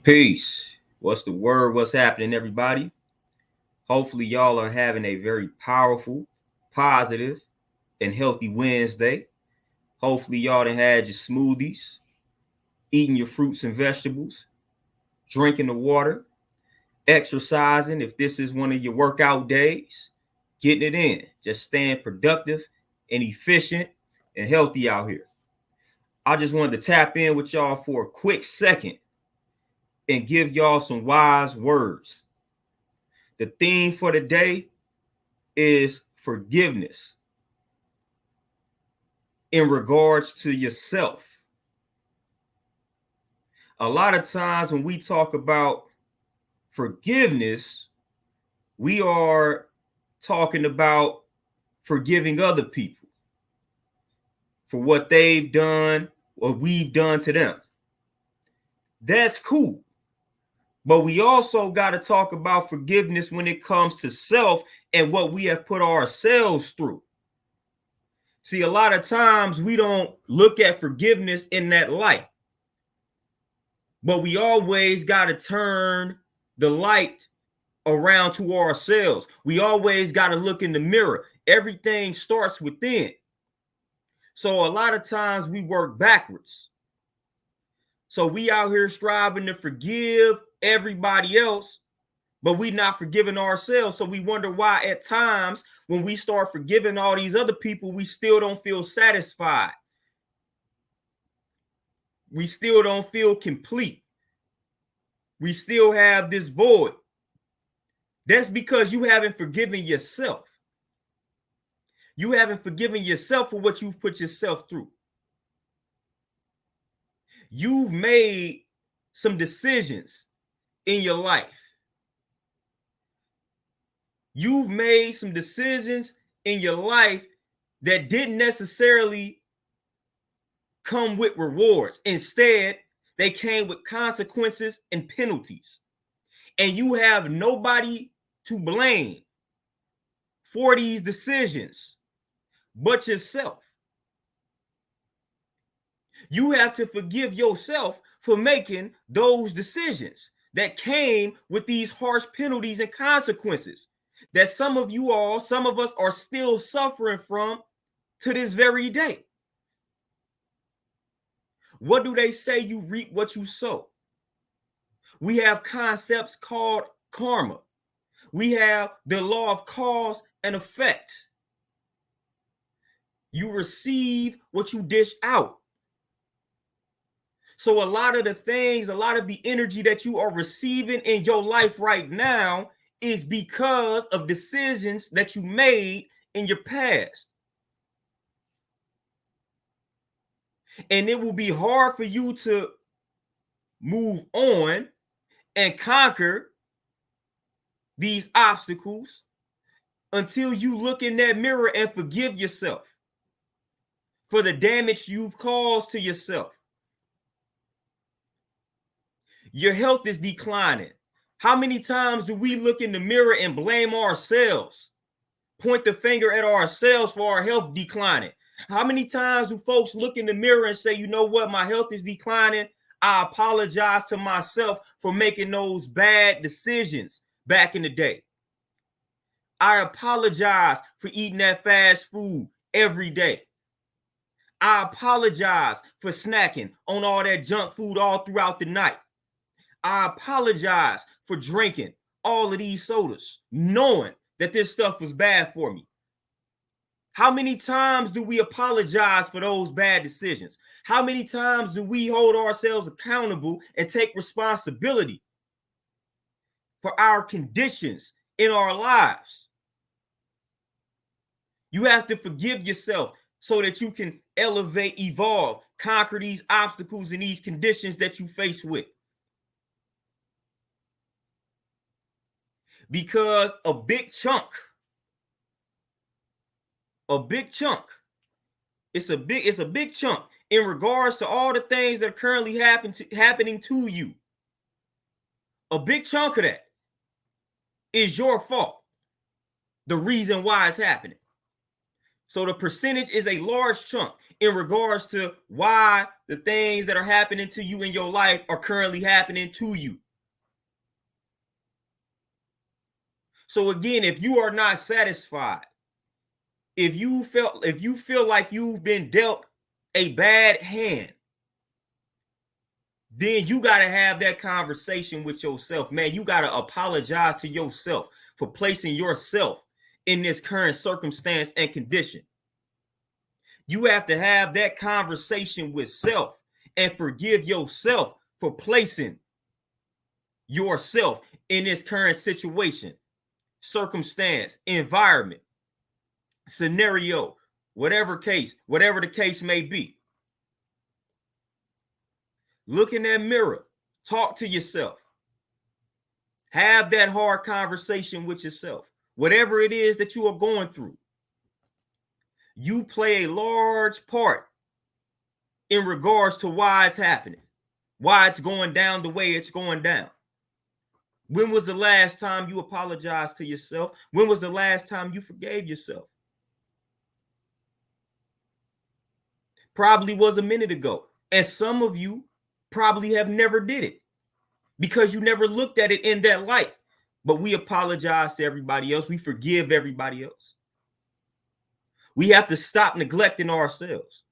Peace. What's the word? What's happening, everybody? Hopefully, y'all are having a very powerful, positive, and healthy Wednesday. Hopefully, y'all done had your smoothies, eating your fruits and vegetables, drinking the water, exercising if this is one of your workout days, getting it in, just staying productive and efficient and healthy out here. I just wanted to tap in with y'all for a quick second and give y'all some wise words. The theme for today is forgiveness in regards to yourself. A lot of times when we talk about forgiveness, we are talking about forgiving other people for what they've done or we've done to them. That's cool. But we also got to talk about forgiveness when it comes to self and what we have put ourselves through. See, a lot of times we don't look at forgiveness in that light, but we always got to turn the light around to ourselves. We always got to look in the mirror. Everything starts within. So a lot of times we work backwards. So we out here striving to forgive everybody else, but we not forgiving ourselves. So we wonder why at times when we start forgiving all these other people, we still don't feel satisfied. We still don't feel complete. We still have this void. That's because you haven't forgiven yourself. You haven't forgiven yourself for what you've put yourself through. You've made some decisions in your life. You've made some decisions in your life that didn't necessarily come with rewards. Instead, they came with consequences and penalties. And you have nobody to blame for these decisions but yourself. You have to forgive yourself for making those decisions that came with these harsh penalties and consequences that some of us are still suffering from to this very day. What do they say? You reap what you sow. We have concepts called karma. We have the law of cause and effect. You receive what you dish out. So a lot of the energy that you are receiving in your life right now is because of decisions that you made in your past. And it will be hard for you to move on and conquer these obstacles until you look in that mirror and forgive yourself for the damage you've caused to yourself. Your health is declining. How many times do we look in the mirror and blame ourselves? Point the finger at ourselves for our health declining. How many times do folks look in the mirror and say, you know what, my health is declining? I apologize to myself for making those bad decisions back in the day. I apologize for eating that fast food every day. I apologize for snacking on all that junk food all throughout the night. I apologize for drinking all of these sodas, knowing that this stuff was bad for me. How many times do we apologize for those bad decisions? How many times do we hold ourselves accountable and take responsibility for our conditions in our lives? You have to forgive yourself so that you can elevate, evolve, conquer these obstacles and these conditions that you face with. Because a big chunk, it's a big chunk in regards to all the things that are currently happening to you. A big chunk of that is your fault. The reason why it's happening. So the percentage is a large chunk in regards to why the things that are happening to you in your life are currently happening to you. So again, if you are not satisfied, if you feel like you've been dealt a bad hand, then you got to have that conversation with yourself, man. You got to apologize to yourself for placing yourself in this current circumstance and condition. You have to have that conversation with self and forgive yourself for placing yourself in this current situation, circumstance, environment, scenario, whatever the case may be. Look in that mirror, talk to yourself, have that hard conversation with yourself. Whatever it is that you are going through, you play a large part in regards to why it's happening, why it's going down the way it's going down. When was the last time you apologized to yourself? When was the last time you forgave yourself? Probably was a minute ago. And some of you probably have never did it because you never looked at it in that light. But we apologize to everybody else. We forgive everybody else. We have to stop neglecting ourselves.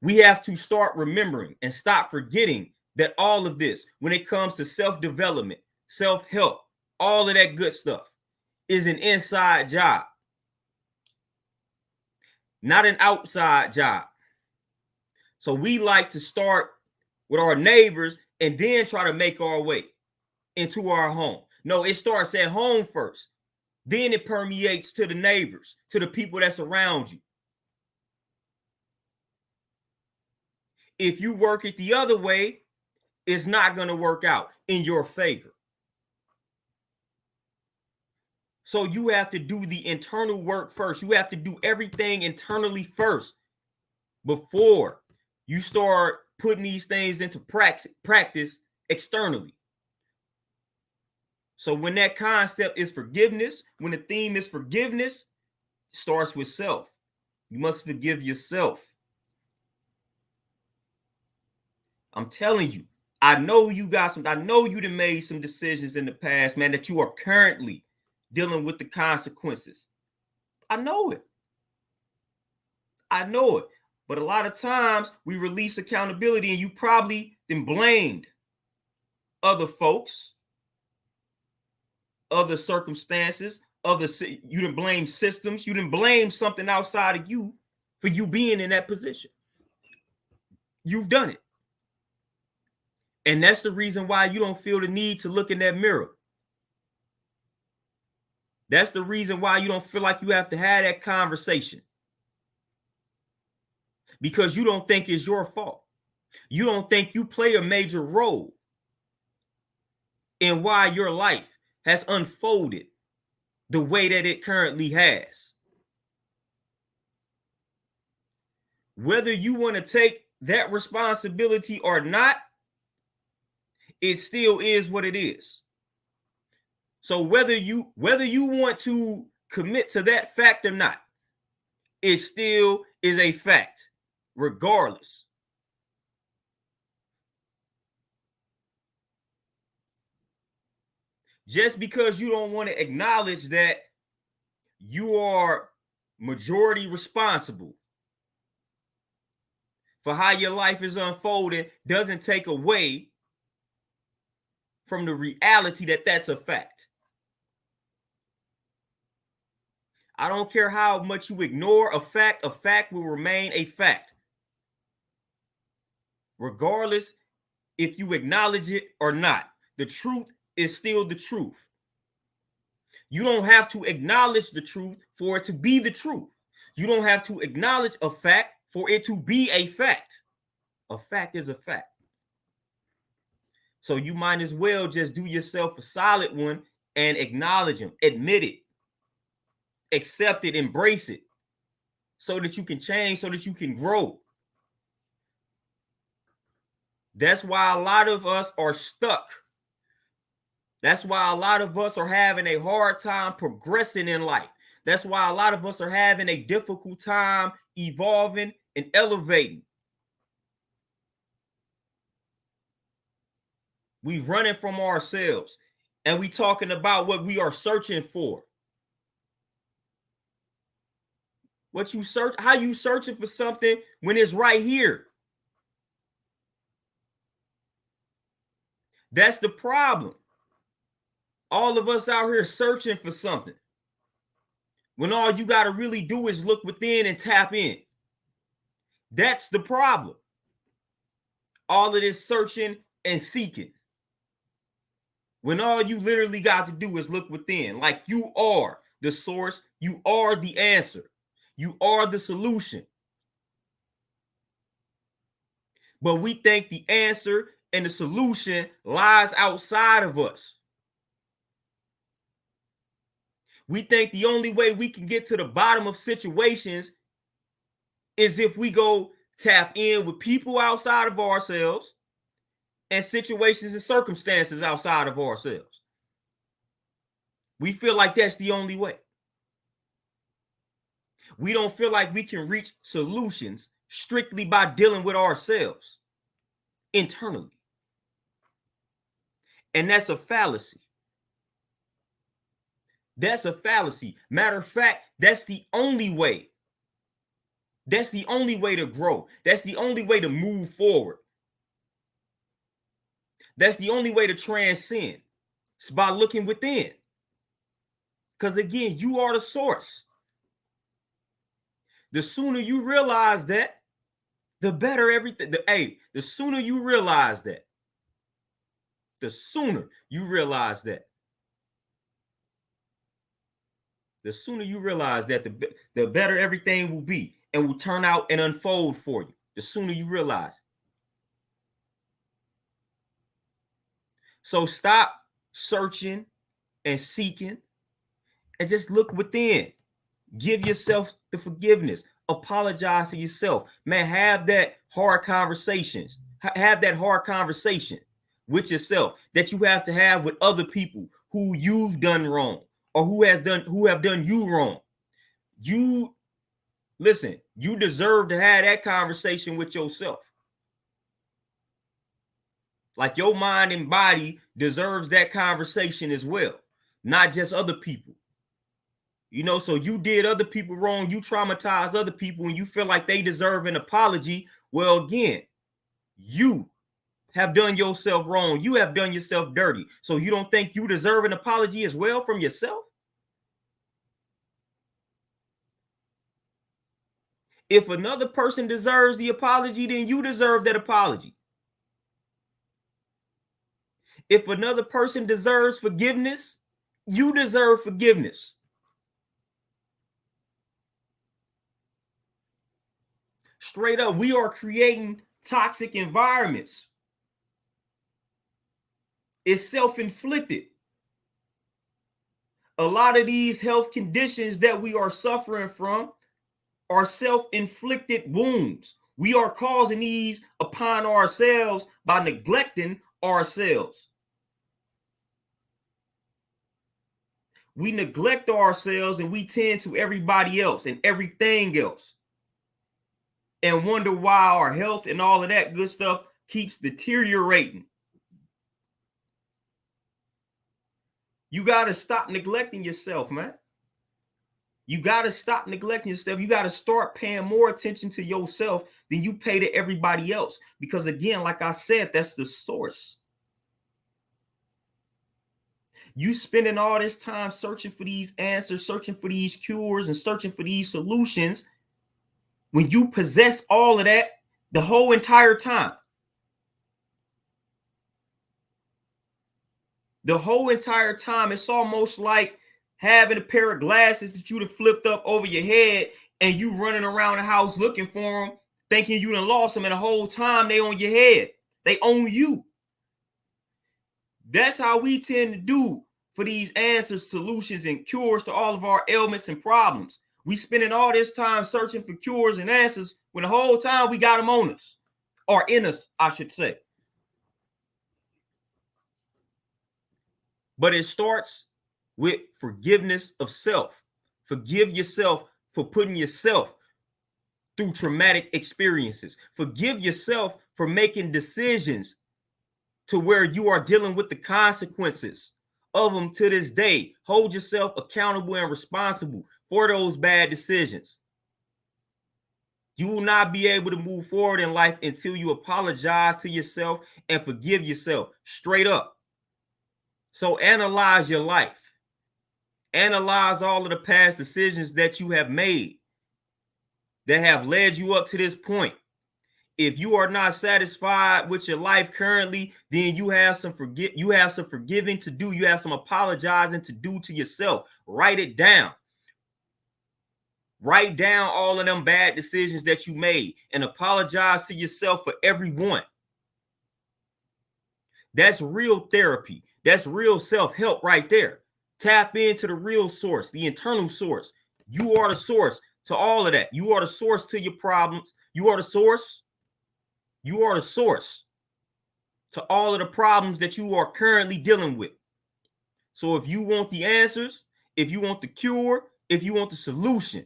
We have to start remembering and stop forgetting that all of this, when it comes to self-development, self-help, all of that good stuff, is an inside job, not an outside job. So we like to start with our neighbors and then try to make our way into our home. No, it starts at home first. Then it permeates to the neighbors, to the people that's around you. If you work it the other way, it's not going to work out in your favor. So you have to do the internal work first. You have to do everything internally first before you start putting these things into practice externally. So when that concept is forgiveness, when the theme is forgiveness, it starts with self. You must forgive yourself. I'm telling you, I know you done made some decisions in the past, man, that you are currently dealing with the consequences. I know it. But a lot of times we release accountability and you probably then blamed other folks, other circumstances, you didn't blame systems, you didn't blame something outside of you for you being in that position. You've done it. And that's the reason why you don't feel the need to look in that mirror. That's the reason why you don't feel like you have to have that conversation. Because you don't think it's your fault. You don't think you play a major role in why your life has unfolded the way that it currently has. Whether you want to take that responsibility or not, it still is what it is. So whether you want to commit to that fact or not, it still is a fact, regardless. Just because you don't want to acknowledge that you are majority responsible for how your life is unfolding doesn't take away from the reality that that's a fact. I don't care how much you ignore a fact will remain a fact. Regardless if you acknowledge it or not, the truth is still the truth. You don't have to acknowledge the truth for it to be the truth. You don't have to acknowledge a fact for it to be a fact. A fact is a fact. So you might as well just do yourself a solid one and acknowledge them, admit it, accept it, embrace it, so that you can change, so that you can grow. That's why a lot of us are stuck. That's why a lot of us are having a hard time progressing in life. That's why a lot of us are having a difficult time evolving and elevating. We running from ourselves, and we talking about what we are searching for. What you search, how you searching for something when it's right here? That's the problem. All of us out here searching for something, when all you got to really do is look within and tap in. That's the problem. All of this searching and seeking, when all you literally got to do is look within. Like, you are the source, you are the answer, you are the solution. But we think the answer and the solution lies outside of us. We think the only way we can get to the bottom of situations is if we go tap in with people outside of ourselves and situations and circumstances outside of ourselves. We feel like that's the only way. We don't feel like we can reach solutions strictly by dealing with ourselves internally. And that's a fallacy. That's a fallacy. Matter of fact, that's the only way. That's the only way to grow. That's the only way to move forward. That's the only way to transcend. It's by looking within. Because again, you are the source. The sooner you realize that, the better everything. The sooner you realize that, the sooner you realize that, the sooner you realize that, the better everything will be and will turn out and unfold for you. The sooner you realize. So stop searching and seeking and just look within. Give yourself the forgiveness. Apologize to yourself. Man, have that hard conversations. Have that hard conversation with yourself that you have to have with other people who you've done wrong or who have done you wrong. You listen, you deserve to have that conversation with yourself. Like, your mind and body deserves that conversation as well, not just other people. You know, so you did other people wrong, you traumatized other people, and you feel like they deserve an apology. Well, again, you have done yourself wrong. You have done yourself dirty. So you don't think you deserve an apology as well from yourself? If another person deserves the apology, then you deserve that apology. If another person deserves forgiveness, you deserve forgiveness. Straight up, we are creating toxic environments. It's self-inflicted. A lot of these health conditions that we are suffering from are self-inflicted wounds. We are causing these upon ourselves by neglecting ourselves. We neglect ourselves and we tend to everybody else and everything else, and wonder why our health and all of that good stuff keeps deteriorating. You got to stop neglecting yourself, man. You got to stop neglecting yourself. You got to start paying more attention to yourself than you pay to everybody else. Because again, like I said, that's the source. You spending all this time searching for these answers, searching for these cures, and searching for these solutions, when you possess all of that the whole entire time. The whole entire time, it's almost like having a pair of glasses that you'd have flipped up over your head and you running around the house looking for them, thinking you done lost them, and the whole time they on your head. They own you. That's how we tend to do for these answers, solutions, and cures to all of our ailments and problems. We spending all this time searching for cures and answers when the whole time we got them on us, or in us, I should say. But it starts with forgiveness of self. Forgive yourself for putting yourself through traumatic experiences. Forgive yourself for making decisions to where you are dealing with the consequences of them to this day. Hold yourself accountable and responsible for those bad decisions. You will not be able to move forward in life until you apologize to yourself and forgive yourself straight up. So analyze your life. Analyze all of the past decisions that you have made that have led you up to this point. If you are not satisfied with your life currently, then you have some forgiving to do. You have some apologizing to do to yourself. Write it down. Write down all of them bad decisions that you made and apologize to yourself for every one. That's real therapy. That's real self-help right there. Tap into the real source, the internal source. You are the source to all of that. You are the source to your problems. You are the source. You are the source to all of the problems that you are currently dealing with. So if you want the answers, if you want the cure, if you want the solution,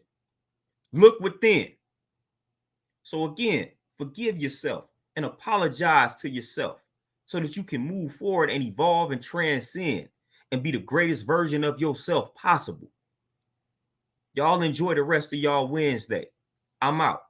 look within. So again, forgive yourself and apologize to yourself so that you can move forward and evolve and transcend and be the greatest version of yourself possible. Y'all enjoy the rest of y'all Wednesday. I'm out.